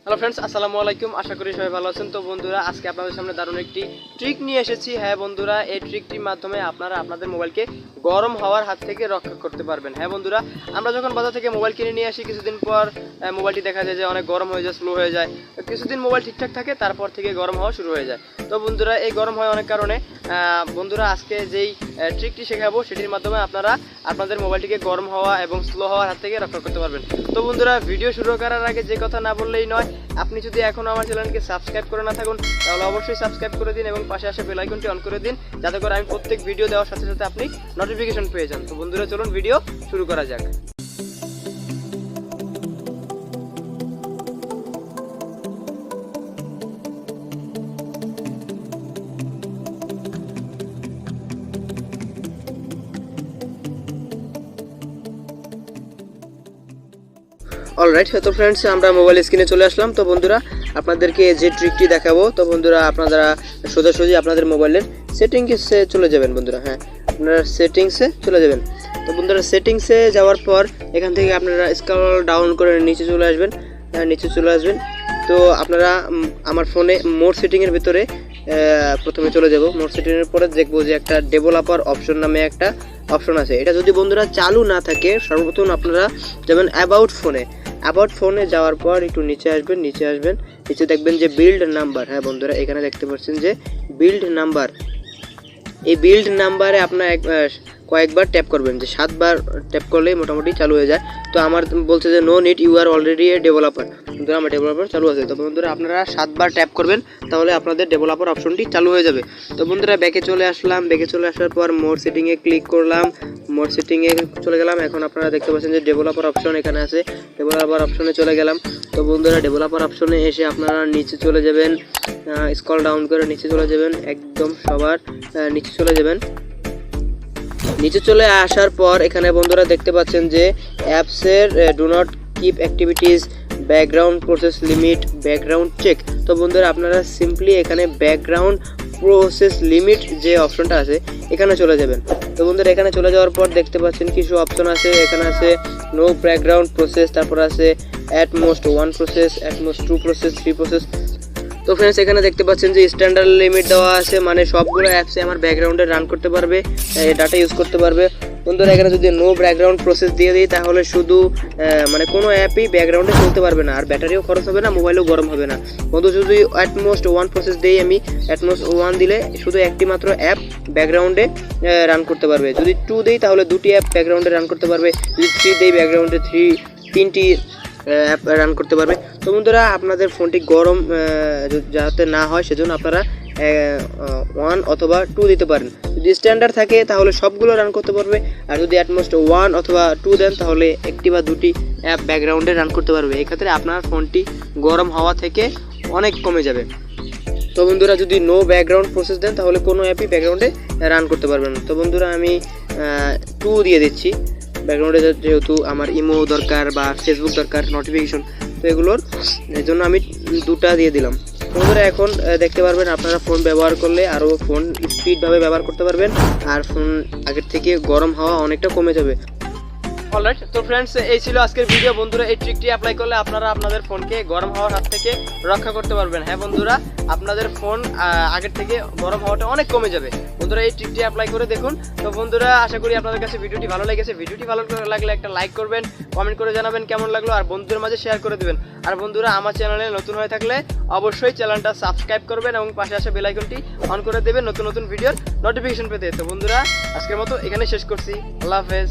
Hello friends, আসসালামু আলাইকুম। আশা করি সবাই ভালো আছেন। তো বন্ধুরা, আজকে আপনাদের সামনে দারুণ একটি ট্রিক নিয়ে এসেছি। হ্যাঁ বন্ধুরা, এই ট্রিকটির মাধ্যমে আপনারা আপনাদের মোবাইলকে গরম হওয়ার হাত থেকে রক্ষা করতে পারবেন। হ্যাঁ বন্ধুরা, আমরা যখন বাজার থেকে মোবাইল কিনে নিয়ে আসি, কিছুদিন পর মোবাইলটি দেখা যায় যে অনেক গরম হয়ে যায়, স্লো হয়ে যায়। কিছুদিন মোবাইল ঠিকঠাক থাকে, তারপর থেকে গরম হওয়া শুরু হয়ে যায়। তো বন্ধুরা, এই গরম হয় অনেক কারণে। বন্ধুরা, আজকে যেই ট্রিকটি শেখাবো সেটির মাধ্যমে আপনারা আপনাদের মোবাইলটিকে গরম হওয়া এবং স্লো হওয়ার হাত থেকে রক্ষা করতে পারবেন। তো বন্ধুরা, ভিডিও শুরু করার আগে যে কথা না বললেই নয়, আপনি যদি এখনও আমার চ্যানেলকে সাবস্ক্রাইব করে না থাকুন তাহলে অবশ্যই সাবস্ক্রাইব করে দিন এবং পাশে আসা বেল আইকনটি অন করে দিন, যাতে করে আমি প্রত্যেক ভিডিও দেওয়ার সাথে সাথে আপনি নোটিফিকেশন পেয়ে যান। তো বন্ধুরা, চলুন ভিডিও শুরু করা যাক। অলরাইট, তো ফ্রেন্ডস, আমরা মোবাইল স্ক্রিনে চলে আসলাম। তো বন্ধুরা, আপনাদেরকে যে ট্রিকটি দেখাবো, তো বন্ধুরা আপনারা সোজাসুজি আপনাদের মোবাইলের সেটিংসে চলে যাবেন। বন্ধুরা, হ্যাঁ, আপনারা সেটিংসে চলে যাবেন। তো বন্ধুরা, সেটিংসে যাওয়ার পর এখান থেকে আপনারা স্ক্রল ডাউন করে নিচে চলে আসবেন। তো আপনারা আমার ফোনে মোর সেটিংয়ের ভিতরে প্রথমে চলে যাব। মোর সেটিংয়ের পরে দেখবো যে একটা ডেভেলপার অপশন নামে একটা অপশন আছে। এটা যদি বন্ধুরা চালু না থাকে, সর্বপ্রথম আপনারা যাবেন অ্যাবাউট ফোনে যাওয়ার পর একটু নিচে আসবেন। নিচে দেখবেন যে বিল্ড নাম্বার। হ্যাঁ বন্ধুরা, এখানে দেখতে পাচ্ছেন যে বিল্ড নাম্বার। এই বিল্ড নাম্বারে আপনার কয়েকবার ট্যাপ করবেন, যে 7 বার ট্যাপ করলেই মোটামুটি চালু হয়ে যায়। তো আমার বলছে যে no need, you are already a developer. বন্ধুরা, আমার ডেভেলপার চালু আছে। তো বন্ধুরা, আপনারা 7 বার ট্যাপ করবেন, তাহলে আপনাদের ডেভেলপার অপশনটি চালু হয়ে যাবে। তো বন্ধুরা, ব্যাকে চলে আসলাম। ব্যাকে চলে আসার পর মোর সেটিংয়ে ক্লিক করলাম। মোর সেটিংয়ে চলে গেলাম। এখন আপনারা দেখতে পাচ্ছেন যে ডেভেলপার অপশন এখানে আছে। ডেভেলপার অপশনে চলে গেলাম। তো বন্ধুরা, ডেভেলপার অপশনে এসে আপনারা নিচে চলে যাবেন, স্ক্রল ডাউন করে নিচে চলে যাবেন, একদম সবার নিচে চলে যাবেন। নিচে চলে আসার পর এখানে বন্ধুরা দেখতে পাচ্ছেন যে অ্যাপসের do not keep activities, background process limit, background check. তো বন্ধুরা, আপনারা সিম্পলি এখানে ব্যাকগ্রাউন্ড প্রসেস লিমিট যে অপশনটা আছে এখানে চলে যাবেন। তো বন্ধুরা, এখানে চলে যাওয়ার পর দেখতে পাচ্ছেন কিছু অপশন আছে। এখানে আছে নো ব্যাকগ্রাউন্ড প্রসেস, তারপর আছে at most 1 process, at most 2 process, 3 process. তো ফ্রেন্ডস, এখানে দেখতে পাচ্ছেন যে স্ট্যান্ডার্ড লিমিট দেওয়া আছে, মানে সবগুলো অ্যাপসে আমার ব্যাকগ্রাউন্ডে রান করতে পারবে, ডাটা ইউজ করতে পারবে। বন্ধুরা, এখানে যদি নো ব্যাকগ্রাউন্ড প্রসেস দিয়ে দিই, তাহলে শুধু মানে কোনো অ্যাপই ব্যাকগ্রাউন্ডে চলতে পারবে না, আর ব্যাটারিও খরচ হবে না, মোবাইলও গরম হবে না। বন্ধু, যদি অ্যাটমোস্ট 1 প্রসেস দিই, আমি অ্যাটমোস্ট 1 দিলে শুধু একটি মাত্র অ্যাপ ব্যাকগ্রাউন্ডে রান করতে পারবে। যদি 2 দিই, তাহলে 2টি অ্যাপ ব্যাকগ্রাউন্ডে রান করতে পারবে। যদি 3 দিই, ব্যাকগ্রাউন্ডে 3টি অ্যাপ রান করতে পারবে। তো বন্ধুরা, আপনাদের ফোনটি গরম যাতে না হয় সেজন্য আপনারা 1 অথবা 2 দিতে পারেন। যদি স্ট্যান্ডার্ড থাকে তাহলে সবগুলো রান করতে পারবে, আর যদি অ্যাটমোস্ট 1 অথবা 2 দেন তাহলে একটি বা 2টি অ্যাপ ব্যাকগ্রাউন্ডে রান করতে পারবে। এক্ষেত্রে আপনার ফোনটি গরম হওয়া থেকে অনেক কমে যাবে। তো বন্ধুরা, যদি নো ব্যাকগ্রাউন্ড প্রসেস দেন তাহলে কোনো অ্যাপই ব্যাকগ্রাউন্ডে রান করতে পারবেন। তো বন্ধুরা, আমি 2 দিয়ে দিচ্ছি। ব্যাকগ্রাউন্ডে যেহেতু আমার ইমো দরকার বা ফেসবুক দরকার, নোটিফিকেশন, তো এগুলোর জন্য আমি 2টা দিয়ে দিলাম। বন্ধুরা, এখন দেখতে পারবেন আপনারা ফোন ব্যবহার করলে আরও ফোন স্পিডভাবে ব্যবহার করতে পারবেন, আর ফোন আগের থেকে গরম হওয়া অনেকটা কমে যাবে। অলরাইট, তো ফ্রেন্ডস, এই ছিল আজকের ভিডিও। বন্ধুরা, এই ট্রিকটি অ্যাপ্লাই করলে আপনারা আপনাদের ফোনকে গরম হওয়ার হাত থেকে রক্ষা করতে পারবেন। হ্যাঁ বন্ধুরা, আপনাদের ফোন আগের থেকে গরম হওয়াটা অনেক কমে যাবে। বন্ধুরা, এই ট্রিকটি অ্যাপ্লাই করে দেখুন। তো বন্ধুরা, আশা করি আপনাদের কাছে ভিডিওটি ভালো লেগেছে। ভিডিওটি ভালো লাগলে একটা লাইক করবেন, কমেন্ট করে জানাবেন কেমন লাগলো, আর বন্ধুদের মাঝে শেয়ার করে দেবেন। আর বন্ধুরা, আমার চ্যানেলে নতুন হয়ে থাকলে অবশ্যই চ্যানেলটা সাবস্ক্রাইব করবেন এবং পাশে আসা বেল আইকনটি অন করে দেবেন নতুন ভিডিওর নোটিফিকেশন পেতে। তো বন্ধুরা, আজকের মতো এখানে শেষ করছি। আল্লাহ হাফেজ।